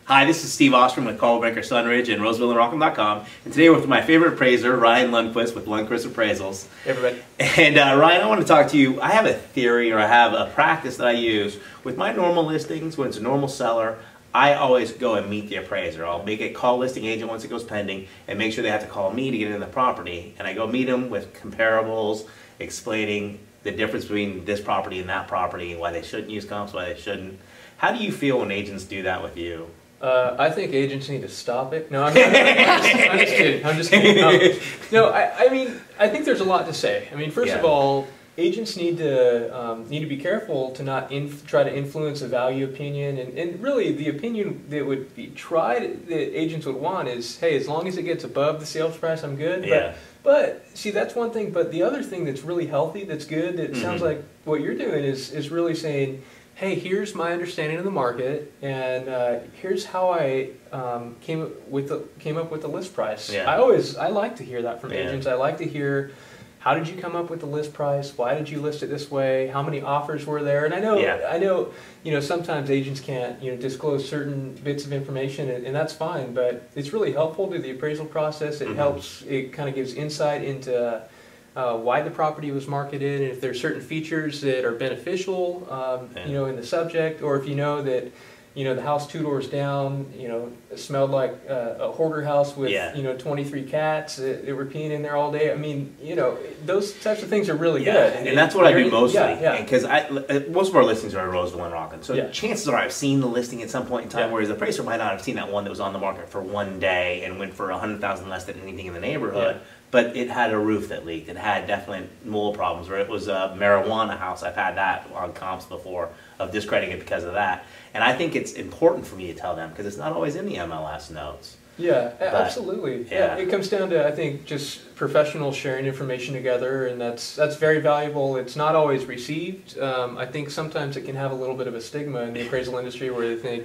Hi, this is Steve Ostrom with Coldbreaker Sunridge and RosevillandRockham.com, and today we're with my favorite appraiser, Ryan Lundquist with Lundquist Appraisals. Hey everybody. And Ryan, I want to talk to you. I have a theory, or I have a practice that I use with my normal listings. When it's a normal seller, I always go and meet the appraiser. I'll make a call listing agent once it goes pending and make sure they have to call me to get in the property. And I go meet them with comparables, explaining the difference between this property and that property, why they shouldn't use comps, why they shouldn't. How do you feel when agents do that with you? I think agents need to stop it. No, I'm just kidding. I'm just kidding. No, I mean, I think there's a lot to say. I mean, first of all, agents need to be careful to not try to influence a value opinion, and really the opinion that would be tried that agents would want is, hey, as long as it gets above the sales price, I'm good. Yeah. But see, that's one thing. But the other thing that's really healthy, that's good, that sounds like what you're doing is really saying, hey, here's my understanding of the market, and here's how I came up with the list price. Yeah. I like to hear that from agents. I like to hear, how did you come up with the list price? Why did you list it this way? How many offers were there? And I know, sometimes agents can't, disclose certain bits of information, and that's fine. But it's really helpful to the appraisal process. It helps. It kind of gives insight into why the property was marketed, and if there's certain features that are beneficial, in the subject, or if you know that, the house 2 doors down, it smelled like a hoarder house with, 23 cats that were peeing in there all day. I mean, those types of things are really good. And that's what I do mostly. Because most of our listings are in Roseville and Rockham. So chances are I've seen the listing at some point in time, whereas the appraiser might not have seen that one that was on the market for one day and went for $100,000 less than anything in the neighborhood. But it had a roof that leaked. It had definitely mold problems, or it was a marijuana house. I've had that on comps before, of discrediting it because of that. And I think it's important for me to tell them, because it's not always in the MLS notes. Yeah, absolutely. Yeah, it comes down to, I think, just professionals sharing information together, and that's very valuable. It's not always received. I think sometimes it can have a little bit of a stigma in the appraisal industry, where they think,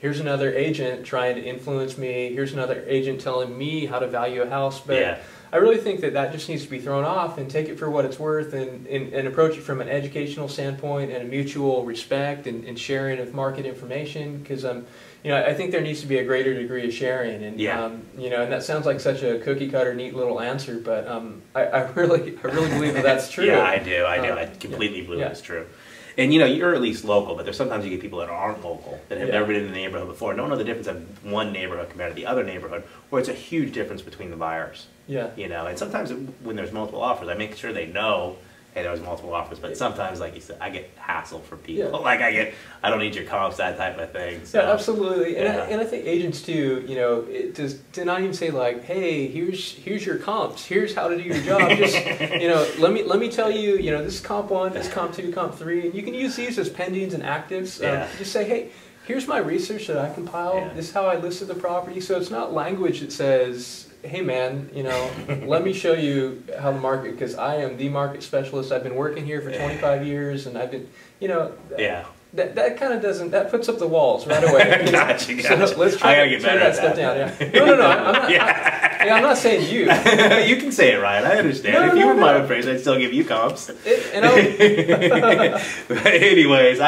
here's another agent trying to influence me. Here's another agent telling me how to value a house. But I really think that just needs to be thrown off, and take it for what it's worth, and approach it from an educational standpoint and a mutual respect and sharing of market information. Because I think there needs to be a greater degree of sharing, and and that sounds like such a cookie cutter, neat little answer, but I really believe that's true. Yeah, I do. I completely believe it's true. And you're at least local, but there's sometimes you get people that aren't local, that have never been in the neighborhood before, and don't know the difference of one neighborhood compared to the other neighborhood, where it's a huge difference between the buyers. Yeah. And sometimes when there's multiple offers, I make sure they know, hey, there was multiple offers. But sometimes, like you said, I get hassle from people. Yeah. Like I don't need your comps, that type of thing. So, yeah, absolutely. And I think agents too, to not even say like, hey, here's your comps, here's how to do your job. Just let me tell you, this is comp 1, this is comp 2, comp 3, and you can use these as pendings and actives. Just say, hey, here's my research that I compiled. This is how I listed the property. So it's not language that says, hey man, let me show you how the market, because I am the market specialist. I've been working here for 25 years, and I've been, that kind of doesn't, that puts up the walls right away. Gotcha. So let's try to get better that stuff down. No, I'm not. I'm not saying you. You can say it, Ryan. I understand. If you were my appraiser, I'd still give you comps. But anyways,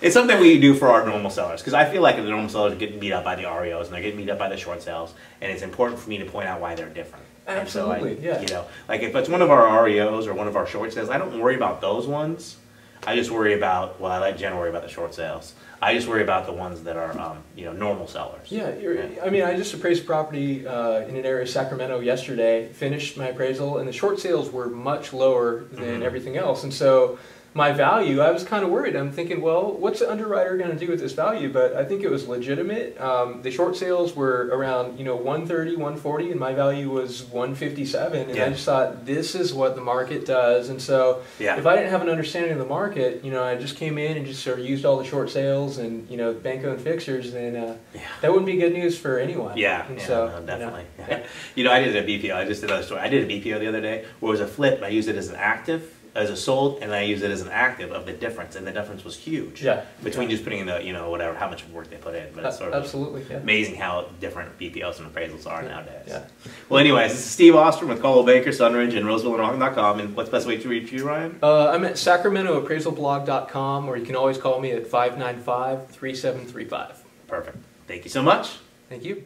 it's something we do for our normal sellers, because I feel like the normal sellers are getting beat up by the REOs, and they're getting beat up by the short sales, and it's important for me to point out why they're different. Absolutely. So like if it's one of our REOs or one of our short sales, I don't worry about those ones. I just worry about, I let Jen worry about the short sales. I just worry about the ones that are, normal sellers. Yeah, I mean, I just appraised property in an area of Sacramento yesterday, finished my appraisal, and the short sales were much lower than everything else. And so my value, I was kind of worried. I'm thinking, well, what's the underwriter going to do with this value? But I think it was legitimate. The short sales were around, 130, 140, and my value was 157. And I just thought, this is what the market does. And so if I didn't have an understanding of the market, I just came in and just sort of used all the short sales and, Banco and fixers, then that wouldn't be good news for anyone. So, definitely. I did a BPO. I just did another story. I did a BPO the other day where it was a flip, and I used it as an active, as a sold, and I use it as an active of the difference, and the difference was huge. Between just putting in the, whatever, how much work they put in. But it's sort of amazing how different BPOs and appraisals are nowadays. Well, anyways, this is Steve Ostrom with Coldbreaker Sunridge and RosevillandRockham.com. And what's the best way to reach you, Ryan? I'm at SacramentoAppraisalBlog.com, or you can always call me at 595-3735. Perfect. Thank you so much. Thank you.